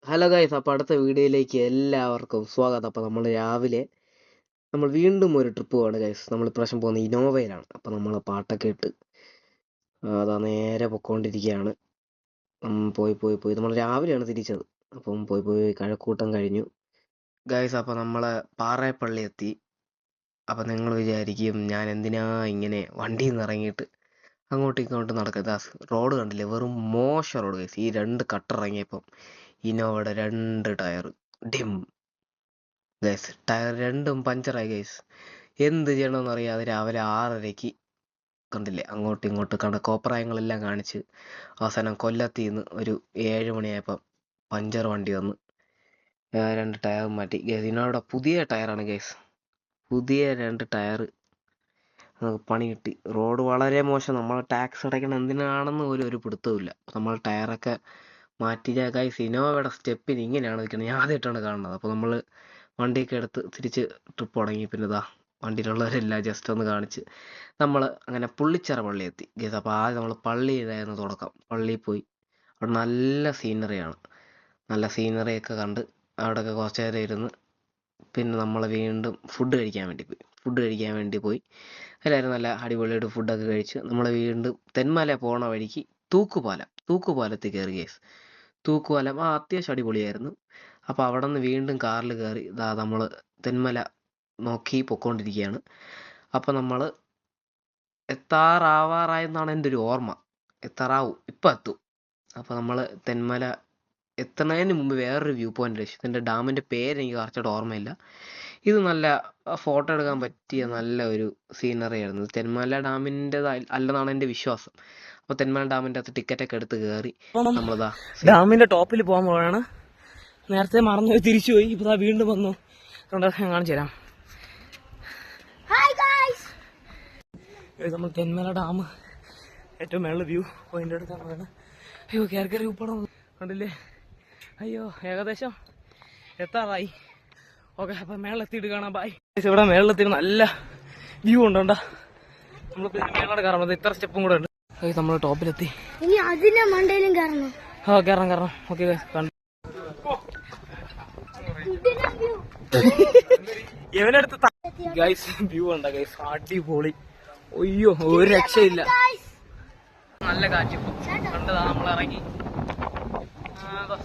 Hello guys, അപ്പോൾ അടുത്ത വീഡിയോയിലേക്ക് എല്ലാവർക്കും സ്വാഗതം. അപ്പോൾ നമ്മൾ വീണ്ടും ഒരു ട്രിപ്പ് പോവാണ് ഗൈസ്. നമ്മൾ ഇപ്രാവശ്യം പോകുന്നത് ഇനോവയിലാണ്. അപ്പോൾ നമ്മൾ പാട്ടൊക്കെ ഇട്ട് അതാ നേരെ പൊക്കോണ്ടിരിക്കുകയാണ്. പോയി നമ്മൾ രാവിലെയാണ് തിരിച്ചത്. അപ്പം പോയി കഴക്കൂട്ടം കഴിഞ്ഞു ഗൈസ്. അപ്പോൾ നമ്മൾ പാറേപ്പള്ളി എത്തി. അപ്പം നിങ്ങൾ വിചാരിക്കും ഞാൻ എന്തിനാ ഇങ്ങനെ വണ്ടിയിൽ നിന്ന് ഇറങ്ങിയിട്ട് അങ്ങോട്ടും ഇങ്ങോട്ടും നടക്കുക. റോഡ് കണ്ടില്ലേ, വെറും മോശം റോഡ് ഗൈസ്. ഈ 2 കട്ടിറങ്ങിയപ്പം ഇനോവയുടെ 2 ടയർ ഡിം ഗൈസ്. ടയർ 2ഉം പഞ്ചറായി ഗൈസ്. എന്ത് ചെയ്യണമെന്ന് അറിയാതെ രാവിലെ 6:30 കണ്ടില്ലേ അങ്ങോട്ടും ഇങ്ങോട്ടും കോപ്രായങ്ങളെല്ലാം കാണിച്ച് അവസാനം കൊല്ലത്തിന്ന് ഒരു 7 മണിയായപ്പോൾ പഞ്ചർ വണ്ടി വന്ന് 2 ടയർ മാറ്റി ഗൈസ്. ഇനോവയുടെ പുതിയ ടയറാണ് ഗൈസ്. പുതിയ 2 ടയർ നമുക്ക് പണി കിട്ടി. റോഡ് വളരെ മോശം. നമ്മൾ ടാക്സ് അടയ്ക്കണം എന്തിനാണെന്ന് പോലും ഒരു പിടുത്തവുമില്ല. നമ്മൾ ടയറൊക്കെ മാറ്റിയ ഗൈസ്. ഇനോവയുടെ സ്റ്റെപ്പിന് ഇങ്ങനെയാണ് നിൽക്കുന്നത്. ഞാൻ ആദ്യമായിട്ടാണ് കാണുന്നത്. അപ്പോൾ നമ്മൾ വണ്ടിയൊക്കെ എടുത്ത് തിരിച്ച് ട്രിപ്പ് തുടങ്ങി. പിന്നെ ഇതാ വണ്ടിയിലുള്ളവരെല്ലാം ജസ്റ്റ് ഒന്ന് കാണിച്ച് നമ്മൾ അങ്ങനെ പുള്ളിച്ചിറ പള്ളി എത്തി ഗൈസ്. അപ്പോൾ ആദ്യം നമ്മൾ പള്ളിയിലായിരുന്നു തുടക്കം. പള്ളിയിൽ പോയി അവിടെ നല്ല സീനറിയാണ്. നല്ല സീനറിയൊക്കെ കണ്ട് അവിടെയൊക്കെ കുറച്ച് നേരം ഇരുന്ന് പിന്നെ നമ്മൾ വീണ്ടും ഫുഡ് കഴിക്കാൻ വേണ്ടി പോയി. എല്ലാവരും നല്ല അടിപൊളിയായിട്ട് ഫുഡൊക്കെ കഴിച്ച് നമ്മൾ വീണ്ടും തെന്മല പോണ വഴിക്ക് തൂക്കുപാലത്തിൽ കയറി ഗൈസ്. തൂക്കുപാലം അത്യാവശ്യം അടിപൊളിയായിരുന്നു. അപ്പോൾ അവിടെ നിന്ന് വീണ്ടും കാറിൽ കയറി നമ്മൾ തെന്മല നോക്കി പൊക്കോണ്ടിരിക്കുകയാണ്. അപ്പോൾ നമ്മൾ എത്താറാവാറായെന്നാണ് എൻ്റെ ഒരു ഓർമ്മ. എത്താറാവും, ഇപ്പം എത്തും. അപ്പോൾ നമ്മൾ തെന്മല എത്തുന്നതിന് മുമ്പ് വേറൊരു വ്യൂ പോയിന്റ് രക്ഷിച്ചു. ഇതിൻ്റെ ഡാമിൻ്റെ പേര് എനിക്ക് കറക്റ്റായിട്ട് ഓർമ്മയില്ല. ഇത് നല്ല ഫോട്ടോ എടുക്കാൻ പറ്റിയ നല്ല ഒരു സീനറി ആയിരുന്നു. തെന്മല ഡാമിൻ്റെത് അല്ലെന്നാണ് എൻ്റെ വിശ്വാസം. അപ്പോൾ തെന്മല ഡാമിൻ്റെ അകത്ത് ടിക്കറ്റൊക്കെ എടുത്ത് കയറി നമ്മളിതാ ഡാമിന്റെ ടോപ്പിൽ പോകാൻ പോവാണ്. നേരത്തെ മറന്നു തിരിച്ചു പോയി. ഇപ്പൊ വീണ്ടും വന്നു. ഞാൻ കാണിച്ചു തരാം. നമ്മൾ തെന്മല ഡാം ഏറ്റവും മേളിൽ വ്യൂ പോയിന്റ് എടുക്കാൻ പോവാണ്. അയ്യോ കയറി ഉപ്പണം കണ്ടില്ലേ. അയ്യോ ഏകദേശം എത്താറായി. ഓക്കെ, അപ്പൊ മേളിലെത്തിയിട്ട് കാണാം. ബൈ. ഇവിടെ മേളിലെത്തിയിട്ട് നല്ല വ്യൂ ഉണ്ടോ. നമ്മൾ പിന്നെ മേളോട് കയറാം. ഇത്ര സ്റ്റെപ്പും കൂടെ ഉണ്ട്. നമ്മൾ ടോപ്പിലെത്തി. ഇനി അതിന്റെ മണ്ടയിലും കയറണം. കയറാം. ഓക്കെ കണ്ടു. എവനടുത്ത് ഗൈസ് വ്യൂ ഉണ്ട് ഗൈസ്. അടിപൊളി. അയ്യോ ഒരു രക്ഷയില്ല. നല്ല കാറ്റ് കണ്ടതാ. നമ്മൾ ഇറങ്ങി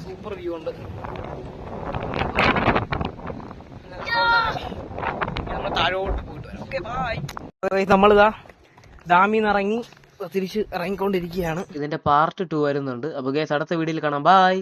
സൂപ്പർ വ്യൂ ഉണ്ട്. നമ്മൾ താഴോട്ട് പോയിട്ട് വരാം. Okay bye. നമ്മളിതാ ഡാമിൽ നിന്ന് ഇറങ്ങി തിരിച്ച് ഇറങ്ങിക്കൊണ്ടിരിക്കുകയാണ്. ഇതിന്റെ പാർട്ട് 2 വരുന്നുണ്ട്. അപ്പോൾ ഗൈസ് അടുത്ത വീഡിയോയിൽ കാണാം. ബൈ.